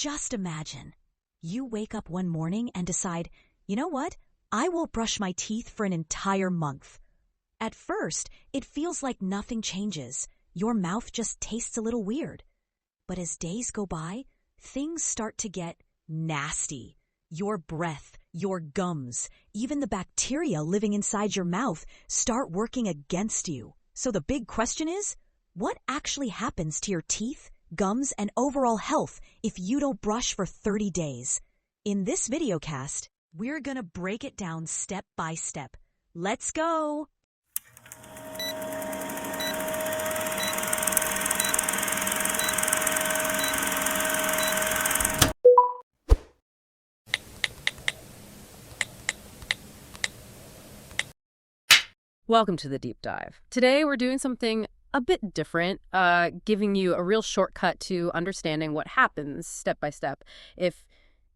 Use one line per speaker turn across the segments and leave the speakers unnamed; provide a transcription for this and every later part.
Just imagine. You wake up one morning and decide, you know what? I won't brush my teeth for an entire month. At first, it feels like nothing changes. Your mouth just tastes a little weird. But as days go by, things start to get nasty. Your breath, your gums, even the bacteria living inside your mouth start working against you. So the big question is, what actually happens to your teeth, gums, and overall health if you don't brush for 30 days? In this videocast, we're gonna break it down step by step. Let's go!
Welcome to the deep dive. Today we're doing something a bit different, giving you a real shortcut to understanding what happens step by step if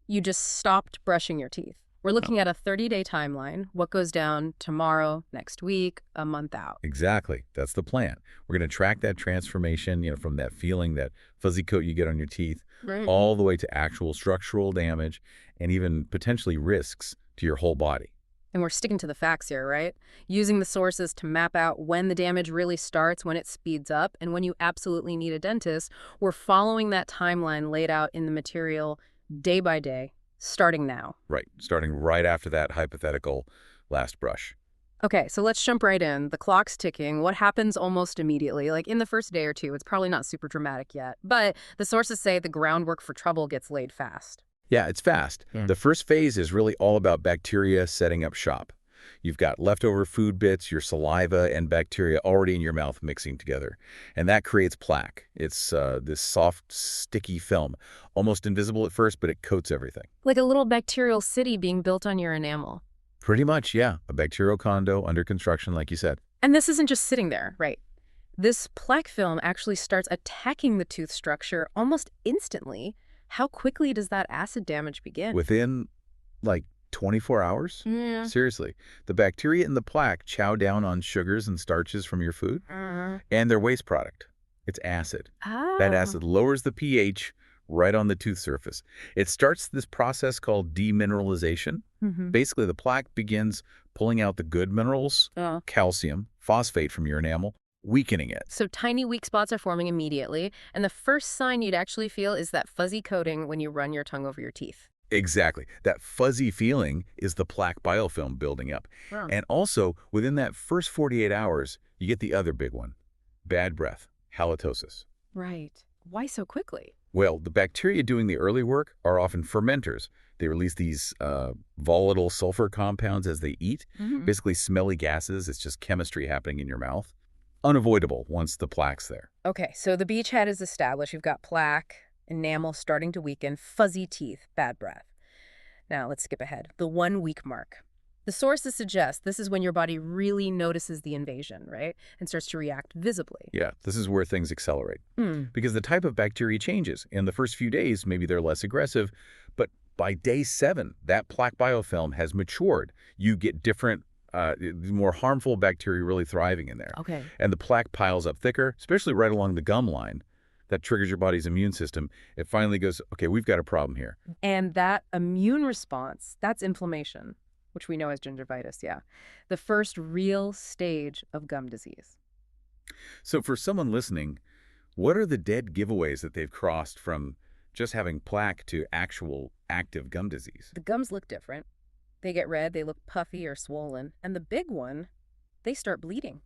you just stopped brushing your teeth. We're looking at a 30-day timeline, what goes down tomorrow, next week, a month out.
Exactly. That's the plan. We're going to track that transformation, from that feeling, that fuzzy coat you get on your teeth, all the way to actual structural damage and even potentially risks to your whole body.
And we're sticking to the facts here, right? Using the sources to map out when the damage really starts, when it speeds up, and when you absolutely need a dentist. We're following that timeline laid out in the material day by day, starting now.
Right. Starting right after that hypothetical last brush.
Okay, so let's jump right in. The clock's ticking. What happens almost immediately? Like in the first day or two, it's probably not super dramatic yet, but the sources say the groundwork for trouble gets laid fast.
Yeah, it's fast. The first phase is really all about bacteria setting up shop. You've got leftover food bits, your saliva, and bacteria already in your mouth mixing together. And that creates plaque. It's this soft, sticky film, almost invisible at first, but it coats everything.
Like a little bacterial city being built on your enamel.
Pretty much, yeah. A bacterial condo under construction, like you said.
And this isn't just sitting there, right? This plaque film actually starts attacking the tooth structure almost instantly. How quickly does that acid damage begin?
Within, 24 hours?
Yeah.
Seriously. The bacteria in the plaque chow down on sugars and starches from your food and their waste product. It's acid. That acid lowers the pH right on the tooth surface. It starts this process called demineralization. Basically, the plaque begins pulling out the good minerals, calcium, phosphate from your enamel, weakening it.
So tiny weak spots are forming immediately, and the first sign you'd actually feel is that fuzzy coating when you run your tongue over your teeth.
Exactly. That fuzzy feeling is the plaque biofilm building up. And also, within that first 48 hours, you get the other big one, bad breath, halitosis.
Right. Why so quickly?
Well, the bacteria doing the early work are often fermenters. They release these volatile sulfur compounds as they eat, basically smelly gases. It's just chemistry happening in your mouth. Unavoidable once the plaque's there.
Okay, so the beachhead is established. You've got plaque, enamel starting to weaken, fuzzy teeth, bad breath. Now let's skip ahead. The 1 week mark. The sources suggest this is when your body really notices the invasion, right? And starts to react visibly.
Yeah, this is where things accelerate. Because the type of bacteria changes. In the first few days, maybe they're less aggressive, but by day 7, that plaque biofilm has matured. You get different more harmful bacteria really thriving in there.
Okay.
And the plaque piles up thicker, especially right along the gum line. That triggers your body's immune system. It finally goes, okay, we've got a problem here.
And that immune response, that's inflammation, which we know as gingivitis, yeah. The first real stage of gum disease.
So for someone listening, what are the dead giveaways that they've crossed from just having plaque to actual active gum disease?
The gums look different. They get red, they look puffy or swollen. And the big one, they start bleeding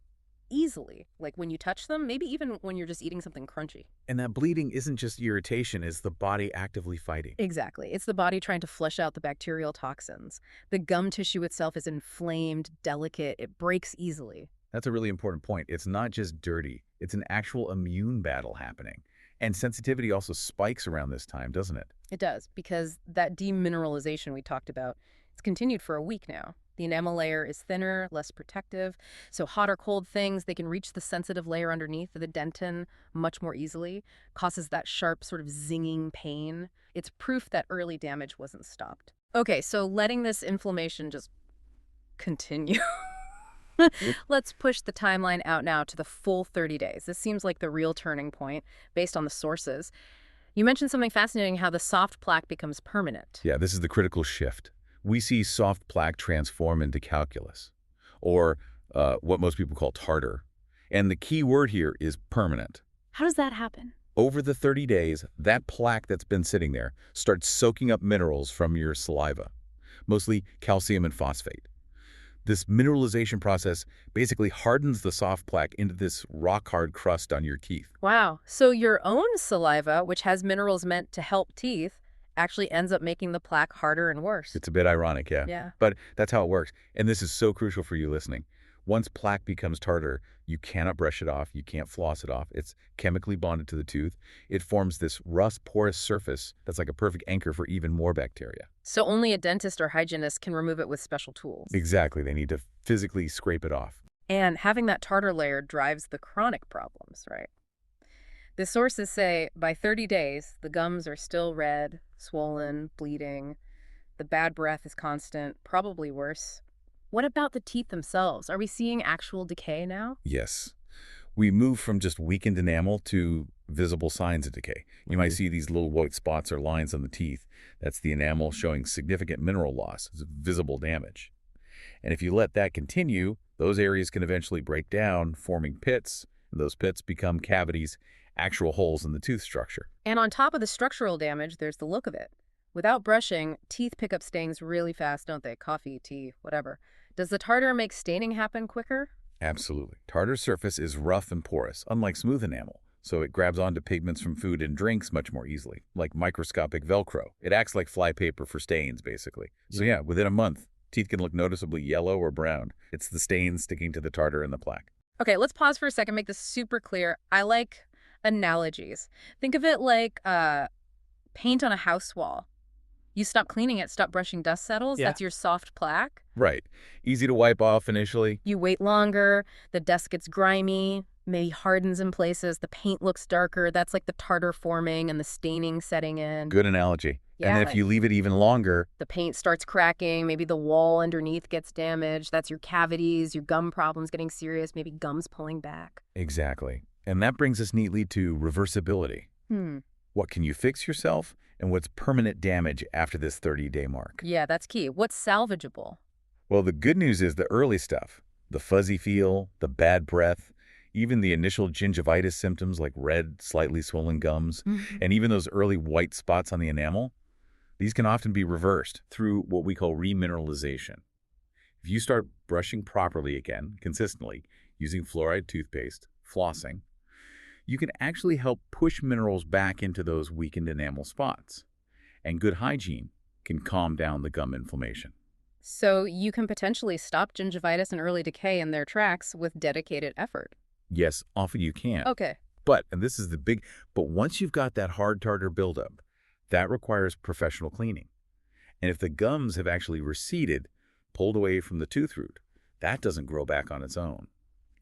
easily. Like when you touch them, maybe even when you're just eating something crunchy.
And that bleeding isn't just irritation, it's the body actively fighting.
Exactly. It's the body trying to flush out the bacterial toxins. The gum tissue itself is inflamed, delicate, it breaks easily.
That's a really important point. It's not just dirty, it's an actual immune battle happening. And sensitivity also spikes around this time, doesn't it?
It does, because that demineralization we talked about, it's continued for a week now. The enamel layer is thinner, less protective, so hot or cold things, they can reach the sensitive layer underneath the dentin much more easily, causes that sharp sort of zinging pain. It's proof that early damage wasn't stopped. Okay, so letting this inflammation just continue. Let's push the timeline out now to the full 30 days. This seems like the real turning point based on the sources. You mentioned something fascinating, how the soft plaque becomes permanent.
Yeah, this is the critical shift. We see soft plaque transform into calculus, or what most people call tartar. And the key word here is permanent.
How does that happen?
Over the 30 days, that plaque that's been sitting there starts soaking up minerals from your saliva, mostly calcium and phosphate. This mineralization process basically hardens the soft plaque into this rock-hard crust on your teeth.
Wow. So your own saliva, which has minerals meant to help teeth, actually ends up making the plaque harder and worse.
It's a bit ironic, yeah.
Yeah.
But that's how it works. And this is so crucial for you listening. Once plaque becomes tartar, you cannot brush it off. You can't floss it off. It's chemically bonded to the tooth. It forms this rust porous surface that's like a perfect anchor for even more bacteria.
So only a dentist or hygienist can remove it with special tools.
Exactly. They need to physically scrape it off.
And having that tartar layer drives the chronic problems, right? The sources say by 30 days, the gums are still red, swollen, bleeding. The bad breath is constant, probably worse. What about the teeth themselves? Are we seeing actual decay now?
Yes. We move from just weakened enamel to visible signs of decay. You might see these little white spots or lines on the teeth. That's the enamel showing significant mineral loss. It's visible damage. And if you let that continue, those areas can eventually break down, forming pits. And those pits become cavities, actual holes in the tooth structure.
And on top of the structural damage, there's the look of it. Without brushing, teeth pick up stains really fast, don't they? Coffee, tea, whatever. Does the tartar make staining happen quicker?
Absolutely. Tartar surface is rough and porous, unlike smooth enamel, so it grabs onto pigments from food and drinks much more easily, like microscopic Velcro. It acts like flypaper for stains, basically. So yeah, within a month, teeth can look noticeably yellow or brown. It's the stains sticking to the tartar and the plaque.
Okay, let's pause for a second, make this super clear. I like analogies. Think of it like paint on a house wall. You stop cleaning it, stop brushing, dust settles.
Yeah.
That's your soft plaque.
Right. Easy to wipe off initially.
You wait longer, the dust gets grimy, maybe hardens in places, the paint looks darker. That's like the tartar forming and the staining setting in.
Good analogy.
Yeah.
And then if you leave it even longer,
The paint starts cracking, maybe the wall underneath gets damaged. That's your cavities, your gum problems getting serious, maybe gums pulling back.
exactly. And that brings us neatly to reversibility. What can you fix yourself, and what's permanent damage after this 30-day mark?
Yeah, that's key. What's salvageable?
Well, the good news is the early stuff, the fuzzy feel, the bad breath, even the initial gingivitis symptoms like red, slightly swollen gums, and even those early white spots on the enamel, these can often be reversed through what we call remineralization. If you start brushing properly again, consistently, using fluoride toothpaste, flossing, you can actually help push minerals back into those weakened enamel spots. And good hygiene can calm down the gum inflammation.
So you can potentially stop gingivitis and early decay in their tracks with dedicated effort.
Yes, often you can.
Okay.
But, and this is the big, but once you've got that hard tartar buildup, that requires professional cleaning. And if the gums have actually receded, pulled away from the tooth root, that doesn't grow back on its own.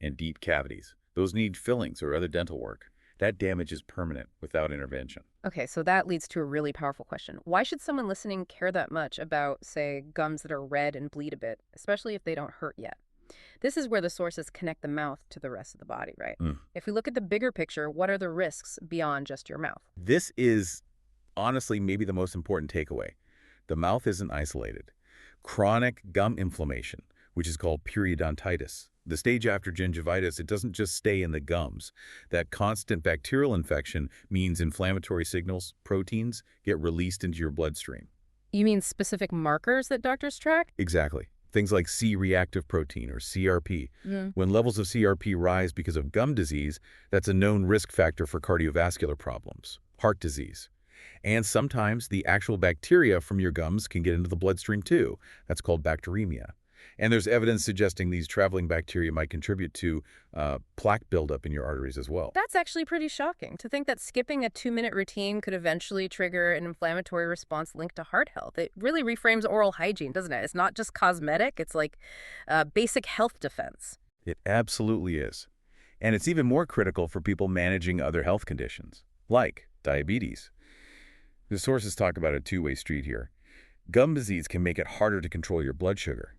And deep cavities, those need fillings or other dental work. That damage is permanent without intervention.
Okay, so that leads to a really powerful question. Why should someone listening care that much about, say, gums that are red and bleed a bit, especially if they don't hurt yet? This is where the sources connect the mouth to the rest of the body, right? If we look at the bigger picture, what are the risks beyond just your mouth?
This is honestly maybe the most important takeaway. The mouth isn't isolated. Chronic gum inflammation, which is called periodontitis, the stage after gingivitis, it doesn't just stay in the gums. That constant bacterial infection means inflammatory signals, proteins, get released into your bloodstream.
You mean specific markers that doctors track?
Exactly. Things like C-reactive protein or CRP. When levels of CRP rise because of gum disease, that's a known risk factor for cardiovascular problems, heart disease. And sometimes the actual bacteria from your gums can get into the bloodstream too. That's called bacteremia. And there's evidence suggesting these traveling bacteria might contribute to plaque buildup in your arteries as well.
That's actually pretty shocking, to think that skipping a 2-minute routine could eventually trigger an inflammatory response linked to heart health. It really reframes oral hygiene, doesn't it? It's not just cosmetic, it's like basic health defense.
It absolutely is. And it's even more critical for people managing other health conditions, like diabetes. The sources talk about a two-way street here. Gum disease can make it harder to control your blood sugar.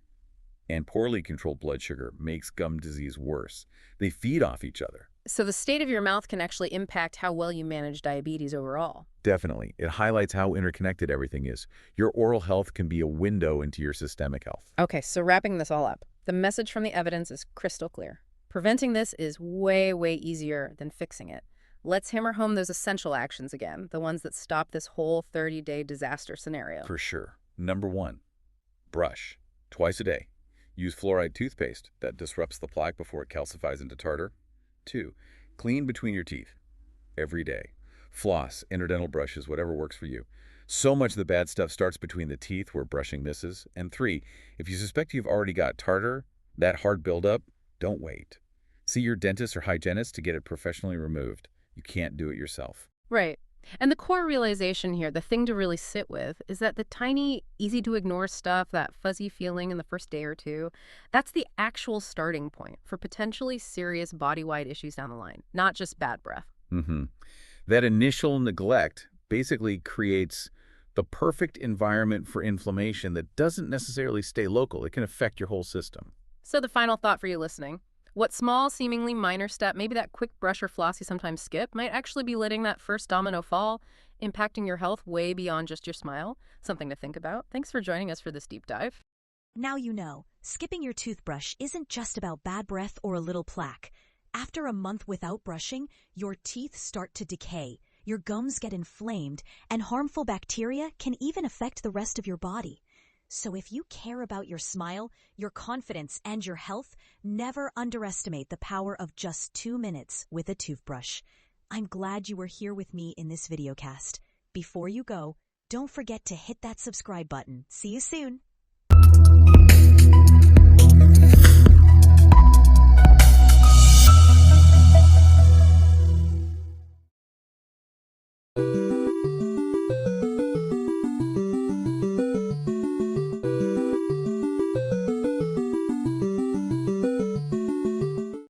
And poorly controlled blood sugar makes gum disease worse. They feed off each other.
So the state of your mouth can actually impact how well you manage diabetes overall.
Definitely. It highlights how interconnected everything is. Your oral health can be a window into your systemic health.
Okay, so wrapping this all up, the message from the evidence is crystal clear. Preventing this is way, way easier than fixing it. Let's hammer home those essential actions again, the ones that stop this whole 30-day disaster scenario.
For sure. Number 1, brush. Twice a day. Use fluoride toothpaste that disrupts the plaque before it calcifies into tartar. 2, clean between your teeth. Every day. Floss, interdental brushes, whatever works for you. So much of the bad stuff starts between the teeth where brushing misses. And 3, if you suspect you've already got tartar, that hard buildup, don't wait. See your dentist or hygienist to get it professionally removed. You can't do it yourself.
Right. And the core realization here, the thing to really sit with, is that the tiny, easy-to-ignore stuff, that fuzzy feeling in the first day or two, that's the actual starting point for potentially serious body-wide issues down the line, not just bad breath.
That initial neglect basically creates the perfect environment for inflammation that doesn't necessarily stay local. It can affect your whole system.
So the final thought for you listening, what small, seemingly minor step, maybe that quick brush or floss you sometimes skip, might actually be letting that first domino fall, impacting your health way beyond just your smile. Something to think about. Thanks for joining us for this deep dive.
Now you know, skipping your toothbrush isn't just about bad breath or a little plaque. After a month without brushing, your teeth start to decay, your gums get inflamed, and harmful bacteria can even affect the rest of your body. So if you care about your smile, your confidence, and your health, never underestimate the power of just 2 minutes with a toothbrush. I'm glad you were here with me in this videocast. Before you go, don't forget to hit that subscribe button. See you soon.